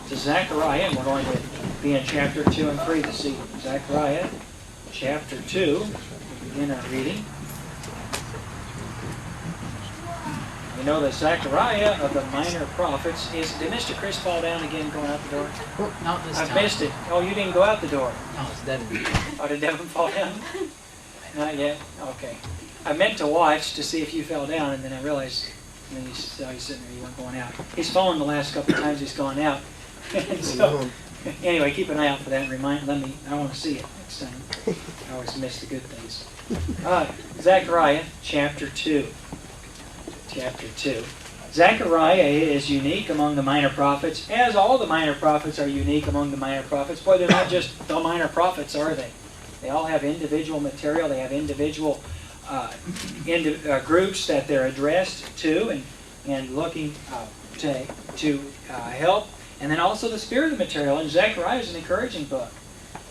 to Zechariah, and we're going to be in chapter 2 and 3 this evening. Zechariah chapter 2, we'll begin our reading. We know that Zechariah of the minor prophets is... Did Mr. Chris fall down again going out the door? Not this time. I missed it. Oh, you didn't go out the door. No, it's Devin. Oh, did Devin fall down? Not yet? Okay. I meant to watch to see if you fell down, and then I realized, and then you saw you sitting there, you weren't going out. He's fallen the last couple of times he's gone out. And so, anyway, keep an eye out for that and I want to see it next time. I always miss the good things. Zechariah chapter 2. Chapter 2. Zechariah is unique among the minor prophets, as all the minor prophets are unique among the minor prophets. Boy, they're not just the minor prophets, are they? They all have individual material. They have individual groups that they're addressed to and looking to help. And then also the spirit of the material. And Zechariah is an encouraging book.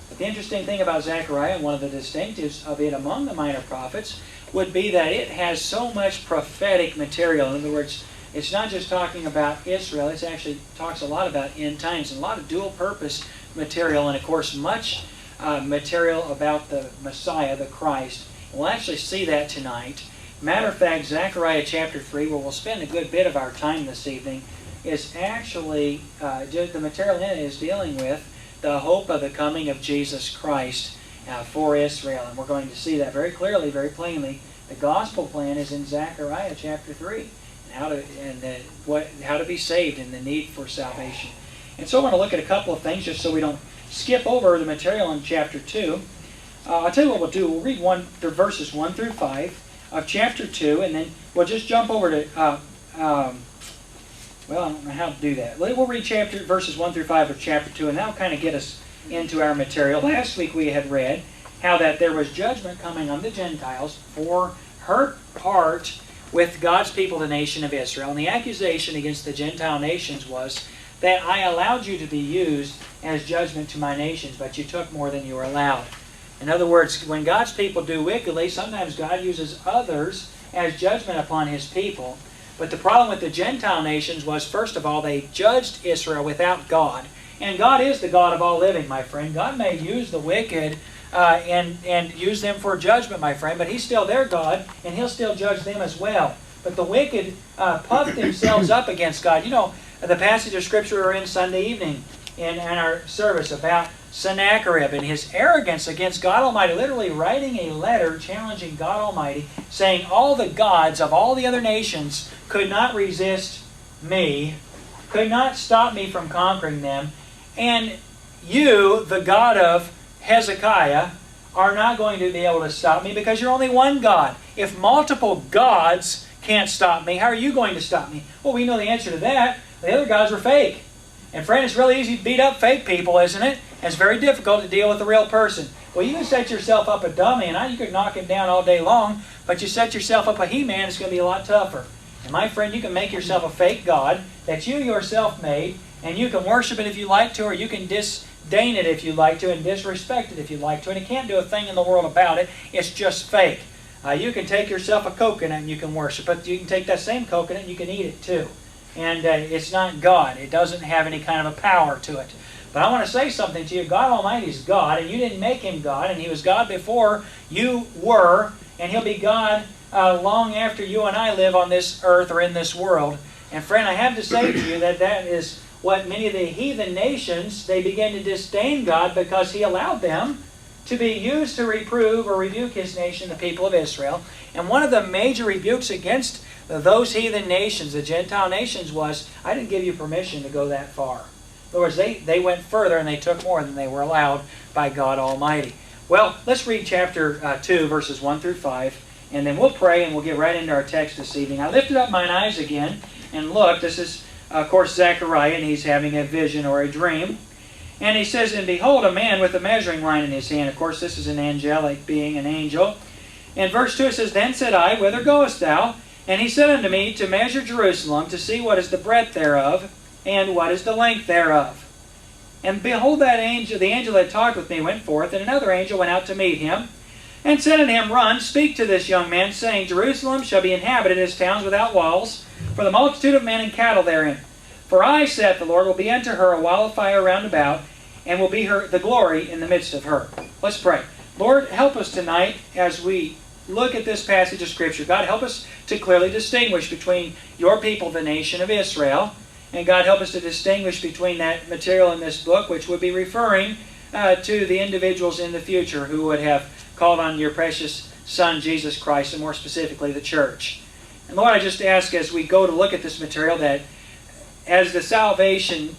But the interesting thing about Zechariah, and one of the distinctives of it among the minor prophets, would be that it has so much prophetic material. In other words, it's not just talking about Israel. It actually talks a lot about end times and a lot of dual purpose material. And of course, much material about the Messiah, the Christ. We'll actually see that tonight. Matter of fact, Zechariah chapter 3, where we'll spend a good bit of our time this evening, is actually, the material in it is dealing with the hope of the coming of Jesus Christ for Israel. And we're going to see that very clearly, very plainly. The gospel plan is in Zechariah chapter 3, and how to be saved and the need for salvation. And so I want to look at a couple of things just so we don't skip over the material in chapter 2. I'll tell you what we'll do. We'll read verses 1 through 5 of chapter 2, and then we'll just jump over to, I don't know how to do that. We'll read verses 1 through 5 of chapter 2, and that'll kind of get us into our material. Last week we had read how that there was judgment coming on the Gentiles for her part with God's people, the nation of Israel. And the accusation against the Gentile nations was that I allowed you to be used as judgment to my nations, but you took more than you were allowed. In other words, when God's people do wickedly, sometimes God uses others as judgment upon His people. But the problem with the Gentile nations was, first of all, they judged Israel without God. And God is the God of all living, my friend. God may use the wicked and use them for judgment, my friend, but He's still their God, and He'll still judge them as well. But the wicked puff themselves up against God. You know, the passage of Scripture we were in Sunday evening in our service about Sennacherib and his arrogance against God Almighty, literally writing a letter challenging God Almighty, saying all the gods of all the other nations could not resist me, could not stop me from conquering them, and you, the God of Hezekiah, are not going to be able to stop me because you're only one God. If multiple gods can't stop me, how are you going to stop me? Well, we know the answer to that. The other gods were fake. And friend, it's really easy to beat up fake people, isn't it? It's very difficult to deal with a real person. Well, you can set yourself up a dummy, and you could knock him down all day long, but you set yourself up a He-Man, it's going to be a lot tougher. And my friend, you can make yourself a fake God that you yourself made, and you can worship it if you like to, or you can disdain it if you like to, and disrespect it if you like to, and it can't do a thing in the world about it. It's just fake. You can take yourself a coconut and you can worship it. You can take that same coconut and you can eat it too. And it's not God. It doesn't have any kind of a power to it. But I want to say something to you. God Almighty is God, and you didn't make Him God, and He was God before you were, and He'll be God long after you and I live on this earth or in this world. And friend, I have to say to you that is what many of the heathen nations, they began to disdain God because He allowed them to be used to reprove or rebuke His nation, the people of Israel. And one of the major rebukes against those heathen nations, the Gentile nations, was, I didn't give you permission to go that far. In other words, they went further and they took more than they were allowed by God Almighty. Well, let's read chapter 2, verses 1 through 5, and then we'll pray and we'll get right into our text this evening. I lifted up mine eyes again and looked. This is, of course, Zechariah, and he's having a vision or a dream. And he says, and behold, a man with a measuring line in his hand. Of course, this is an angelic being, an angel. In verse 2 it says, Then said I, Whither goest thou? And he said unto me, To measure Jerusalem, to see what is the breadth thereof, and what is the length thereof. And behold, that angel, the angel that talked with me, went forth, and another angel went out to meet him, and said unto him, Run, speak to this young man, saying, Jerusalem shall be inhabited as towns without walls, for the multitude of men and cattle therein. For For I, saith the Lord, will be unto her a wall of fire round about, and will be her the glory in the midst of her. Let's pray. Lord, help us tonight as we look at this passage of Scripture. God, help us to clearly distinguish between your people, the nation of Israel, and God, help us to distinguish between that material in this book, which would be referring to the individuals in the future who would have called on your precious Son, Jesus Christ, and more specifically, the church. And Lord, I just ask as we go to look at this material that as the salvation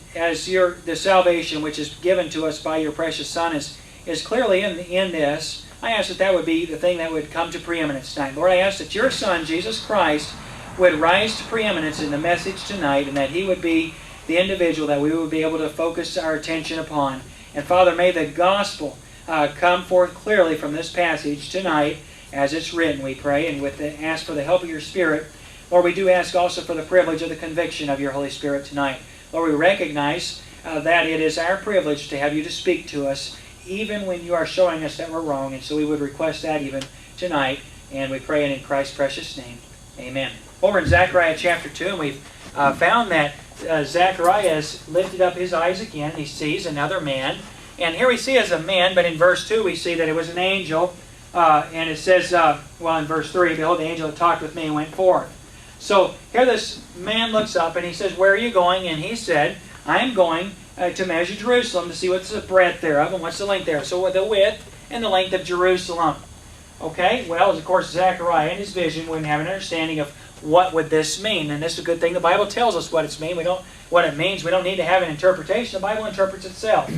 which is given to us by your precious Son is clearly in this, I ask that would be the thing that would come to preeminence tonight. Lord, I ask that your Son, Jesus Christ, would rise to preeminence in the message tonight, and that He would be the individual that we would be able to focus our attention upon. And Father, may the gospel come forth clearly from this passage tonight as it's written, we pray, and ask for the help of your Spirit. Lord, we do ask also for the privilege of the conviction of your Holy Spirit tonight. Lord, we recognize that it is our privilege to have you to speak to us, even when you are showing us that we're wrong. And so we would request that even tonight. And we pray it in Christ's precious name. Amen. Over in Zechariah chapter 2, and we've found that Zechariah has lifted up his eyes again. He sees another man. And here we see as a man, but in verse 2 we see that it was an angel. And it says, in verse 3, behold, the angel that talked with me went forth. So here this man looks up and he says, where are you going? And he said, I am going to measure Jerusalem to see what's the breadth thereof and what's the length thereof. So the width and the length of Jerusalem. Okay, well, of course, Zechariah in his vision wouldn't have an understanding of what would this mean. And this is a good thing. The Bible tells us what it means. What it means. We don't need to have an interpretation. The Bible interprets itself.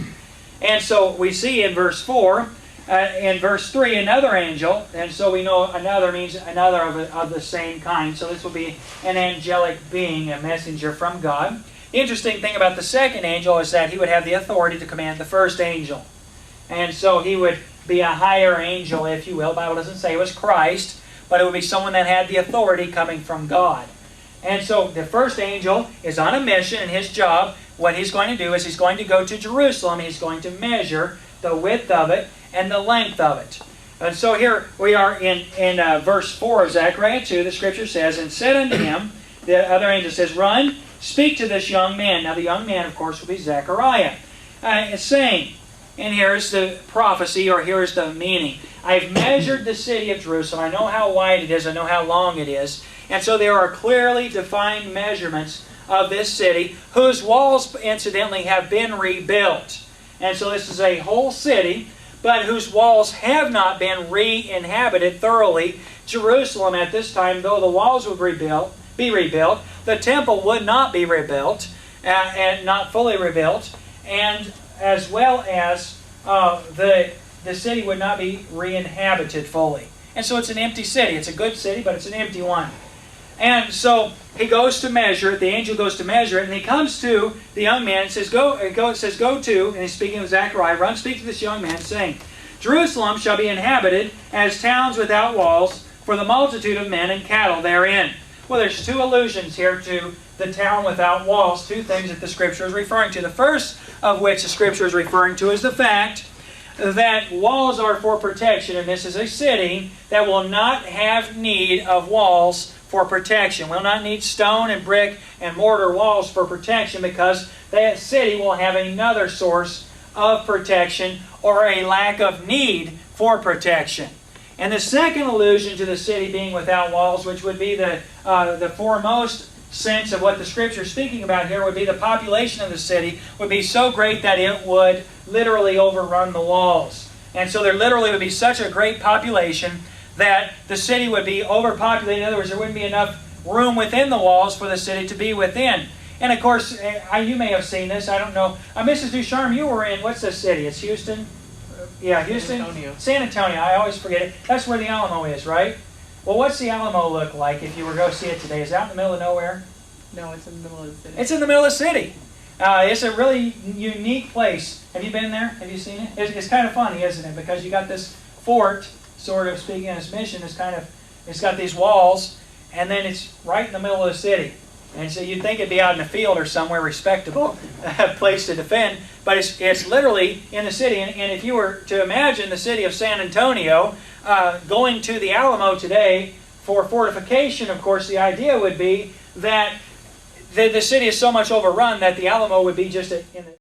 And so we see in verse 4, in verse 3, another angel, and so we know another means another of the same kind. So this will be an angelic being, a messenger from God. The interesting thing about the second angel is that he would have the authority to command the first angel. And so he would be a higher angel, if you will. The Bible doesn't say it was Christ, but it would be someone that had the authority coming from God. And so the first angel is on a mission, and his job, what he's going to do is he's going to go to Jerusalem. He's going to measure the width of it and the length of it. And so here we are in verse 4 of Zechariah 2. The Scripture says, and said unto him, the other angel says, run, speak to this young man. Now the young man, of course, will be Zechariah. It's saying, and here's the prophecy, or here's the meaning. I've measured the city of Jerusalem. I know how wide it is. I know how long it is. And so there are clearly defined measurements of this city, whose walls, incidentally, have been rebuilt. And so this is a whole city, but whose walls have not been re-inhabited thoroughly. Jerusalem at this time, though the walls would be rebuilt, the temple would not be rebuilt, and not fully rebuilt, and as well as the city would not be re-inhabited fully. And so it's an empty city. It's a good city, but it's an empty one. And so he goes to measure it. The angel goes to measure it, and he comes to the young man and says, go to, and he's speaking of Zechariah, run, speak to this young man, saying, Jerusalem shall be inhabited as towns without walls, for the multitude of men and cattle therein. Well, there's two allusions here to the town without walls, two things that the Scripture is referring to. The first of which the Scripture is referring to is the fact that walls are for protection, and this is a city that will not have need of walls for protection. Will not need stone and brick and mortar walls for protection, because that city will have another source of protection, or a lack of need for protection. And the second allusion to the city being without walls, which would be the foremost sense of what the Scripture is speaking about here, would be the population of the city would be so great that it would literally overrun the walls. And so there literally would be such a great population that the city would be overpopulated. In other words, there wouldn't be enough room within the walls for the city to be within. And of course, you may have seen this, I don't know. Mrs. Ducharme, you were in, what's this city? It's Houston? Yeah, Houston? San Antonio, I always forget it. That's where the Alamo is, right? Well, what's the Alamo look like if you were to go see it today? Is it out in the middle of nowhere? No, it's in the middle of the city. It's in the middle of the city. It's a really unique place. Have you been there? Have you seen it? It's kind of funny, isn't it? Because you got this fort, sort of speaking of its mission, it's got these walls, and then it's right in the middle of the city. And so you'd think it'd be out in the field or somewhere respectable place to defend, but it's literally in the city. And if you were to imagine the city of San Antonio going to the Alamo today for fortification, of course, the idea would be that the city is so much overrun that the Alamo would be just in the